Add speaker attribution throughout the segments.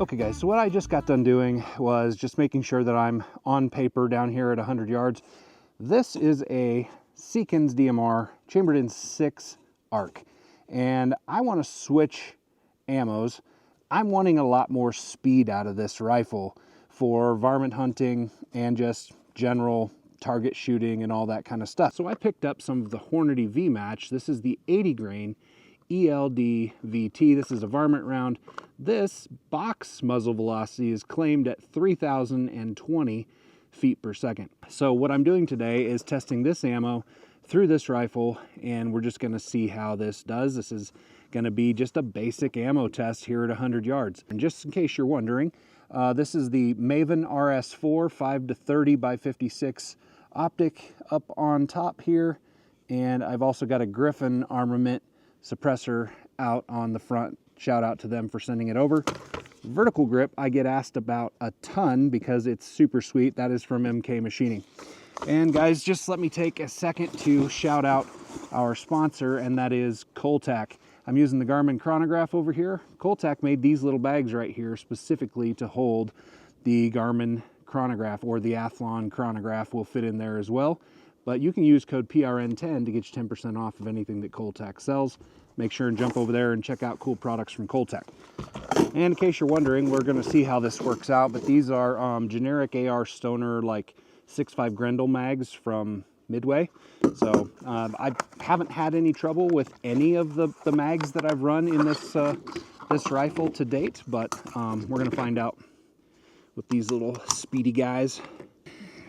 Speaker 1: Okay guys, so what I just got done doing was just making sure that I'm on paper down here at 100 yards. This is a Seekins DMR chambered in 6 ARC, and I want to switch ammos. I'm wanting a lot more speed out of this rifle for varmint hunting and just general target shooting and all that kind of stuff. So I picked up some of the Hornady V-Match. This is the 80 grain ELD VT. This is a varmint round. This box muzzle velocity is claimed at 3,020 feet per second. So what I'm doing today is testing this ammo through this rifle, and we're just going to see how this does. This is going to be just a basic ammo test here at 100 yards. And just in case you're wondering, this is the Maven RS4 5-30 by 56 optic up on top here, and I've also got a Griffin Armament suppressor out on the front. Shout out to them for sending it over. Vertical grip I get asked about a ton because it's super sweet. That is from MK Machining. And guys, just let me take a second to shout out our sponsor, and that is Coltac. I'm using the Garmin chronograph over here. Coltac made these little bags right here specifically to hold the Garmin chronograph, or the Athlon chronograph will fit in there as well. But you can use code PRN10 to get you 10% off of anything that Coltac sells. Make sure and jump over there and check out cool products from Coltac. And in case you're wondering, we're going to see how this works out, but these are generic AR Stoner like 6.5 Grendel mags from Midway. So I haven't had any trouble with any of the mags that I've run in this this rifle to date, but we're going to find out with these little speedy guys.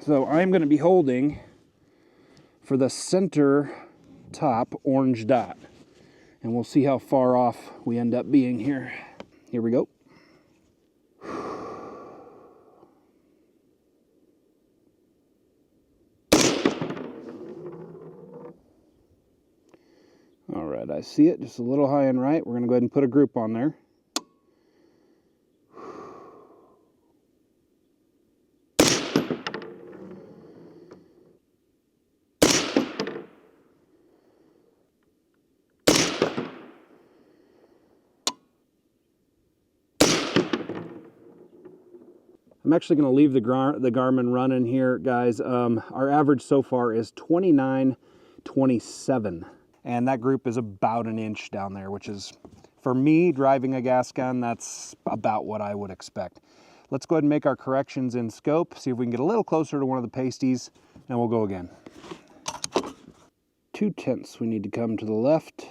Speaker 1: So I'm going to be holding for the center top orange dot, and we'll see how far off we end up being here. Here we go. All right, I see it just a little high and right. We're going to go ahead and put a group on there. I'm actually going to leave the Garmin running here, guys. Our average so far is 29.27, and that group is about an inch down there, which is, for me, driving a gas gun, that's about what I would expect. Let's go ahead and make our corrections in scope, see if we can get a little closer to one of the pasties, and we'll go again. 2/10 we need to come to the left,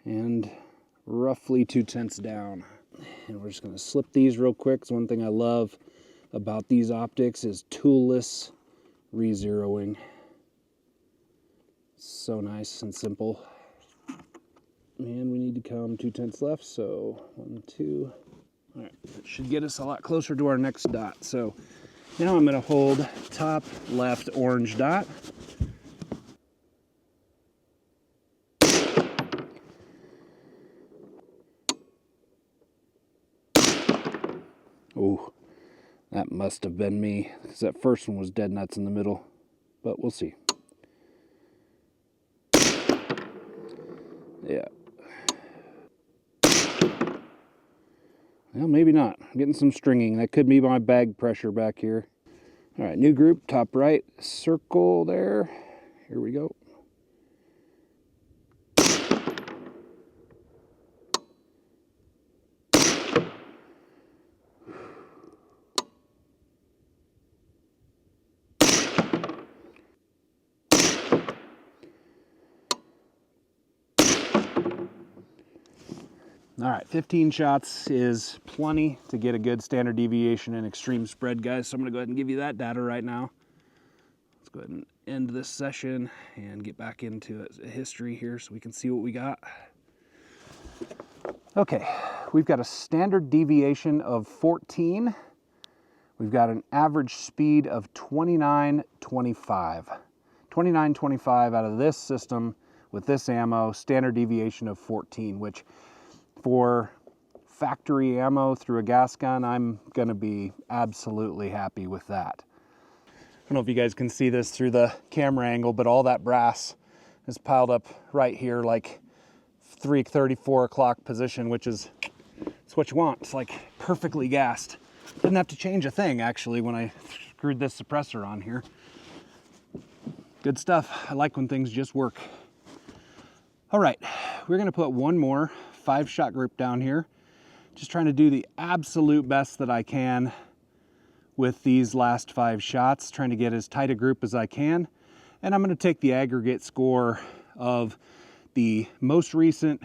Speaker 1: and roughly 2/10 down. And we're just going to slip these real quick. So one thing I love about these optics is toolless re-zeroing. So nice and simple. And we need to come 2/10 left, so 1, 2. All right, that should get us a lot closer to our next dot. So now I'm going to hold top left orange dot. Oh, that must have been me, because that first one was dead nuts in the middle, but we'll see. Yeah. Well, maybe not. I'm getting some stringing. That could be my bag pressure back here. All right, new group, top right, circle there. Here we go. All right, 15 shots is plenty to get a good standard deviation and extreme spread, guys. So I'm gonna go ahead and give you that data right now. Let's go ahead and end this session and get back into a history here so we can see what we got. Okay, we've got a standard deviation of 14. We've got an average speed of 29.25. 29.25 out of this system with this ammo, standard deviation of 14, which for factory ammo through a gas gun, I'm gonna be absolutely happy with that. I don't know if you guys can see this through the camera angle, but all that brass is piled up right here, like 3:30, 4 o'clock position, which is It's what you want. It's like perfectly gassed. Didn't have to change a thing actually when I screwed this suppressor on here. Good stuff. I like when things just work. All right, we're gonna put one more 5-shot group down here. Just trying to do the absolute best that I can with these last 5 shots, trying to get as tight a group as I can. And I'm gonna take the aggregate score of the most recent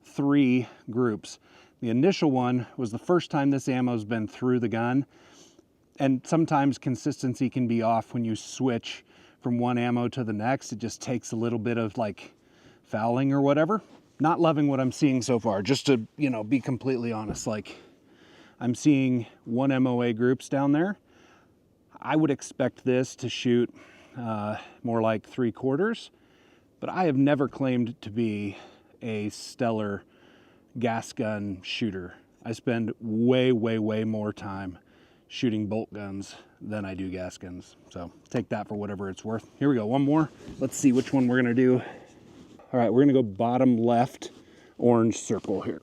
Speaker 1: 3 groups. The initial one was the first time this ammo's been through the gun. And sometimes consistency can be off when you switch from one ammo to the next. It just takes a little bit of like fouling or whatever. Not loving what I'm seeing so far, just to, you know, be completely honest. Like, I'm seeing 1 MOA groups down there. I would expect this to shoot more like 3/4, but I have never claimed to be a stellar gas gun shooter. I spend way more time shooting bolt guns than I do gas guns. So take that for whatever it's worth. Here we go, one more. Let's see which one we're gonna do. All right, we're gonna go bottom left orange circle here.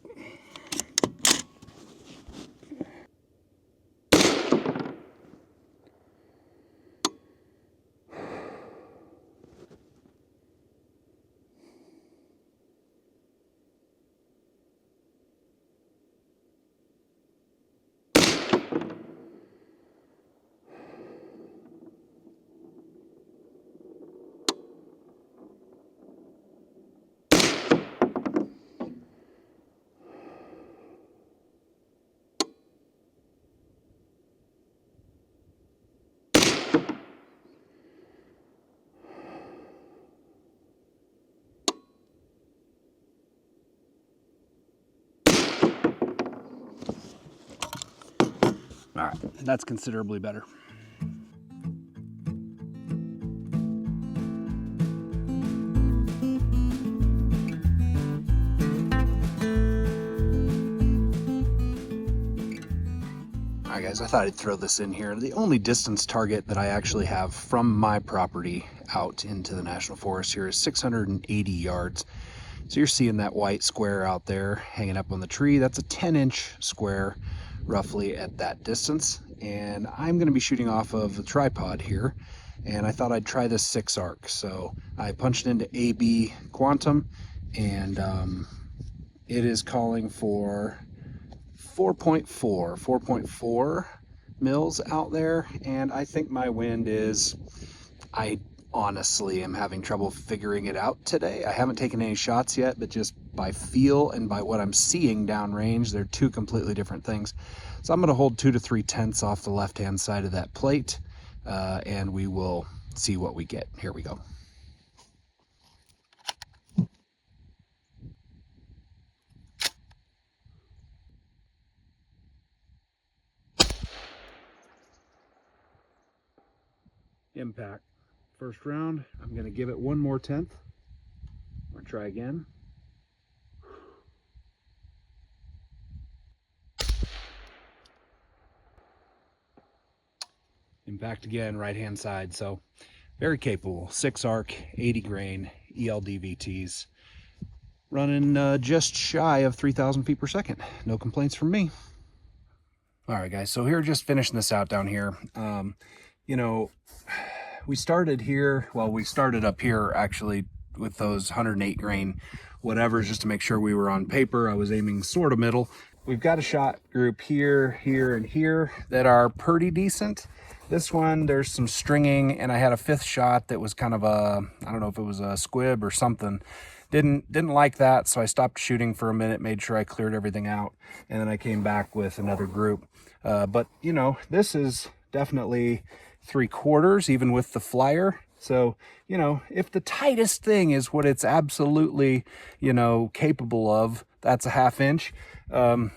Speaker 1: All right, that's considerably better. All right, guys, I thought I'd throw this in here. The only distance target that I actually have from my property out into the National Forest here is 680 yards. So you're seeing that white square out there hanging up on the tree. That's a 10-inch square roughly at that distance. And I'm gonna be shooting off of a tripod here. And I thought I'd try this 6 arc. So I punched into AB Quantum and it is calling for 4.4 mils out there. And I think my wind is, I honestly am having trouble figuring it out today. I haven't taken any shots yet, but just by feel and by what I'm seeing downrange, they're 2 completely different things. So I'm going to hold 2 to 3 tenths off the left-hand side of that plate, and we will see what we get. Here we go. Impact. First round, I'm going to give it 1 more tenth. I'm going to try again. Impact again, right hand side. So very capable. 6 arc, 80 grain, ELD VTs. Running just shy of 3,000 feet per second. No complaints from me. All right, guys, so here, just finishing this out down here. You know, we started here, well, we started up here actually with those 108 grain whatevers just to make sure we were on paper. I was aiming sort of middle. We've got a shot group here, here, and here that are pretty decent. This one, there's some stringing, and I had a 5th shot that was kind of a, I don't know if it was a squib or something. Didn't like that, so I stopped shooting for a minute, made sure I cleared everything out, and then I came back with another group. But, you know, this is definitely 3/4, even with the flyer. So, you know, if the tightest thing is what it's absolutely, you know, capable of, that's a 1/2 inch. I'm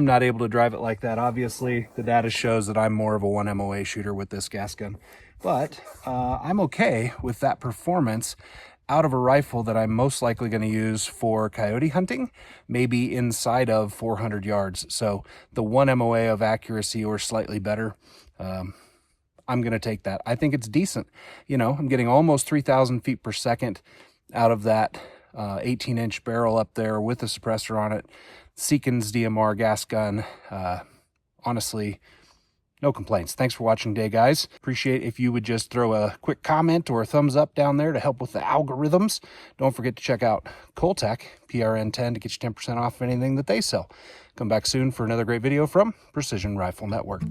Speaker 1: not able to drive it like that. Obviously, the data shows that I'm more of a 1 MOA shooter with this gas gun. But I'm okay with that performance out of a rifle that I'm most likely going to use for coyote hunting, maybe inside of 400 yards. So the 1 MOA of accuracy or slightly better, I'm going to take that. I think it's decent. You know, I'm getting almost 3,000 feet per second out of that 18-inch barrel up there with a suppressor on it. Seekins DMR gas gun. Honestly, no complaints. Thanks for watching today, guys. Appreciate if you would just throw a quick comment or a thumbs up down there to help with the algorithms. Don't forget to check out Coltech, PRN10, to get you 10% off anything that they sell. Come back soon for another great video from Precision Rifle Network.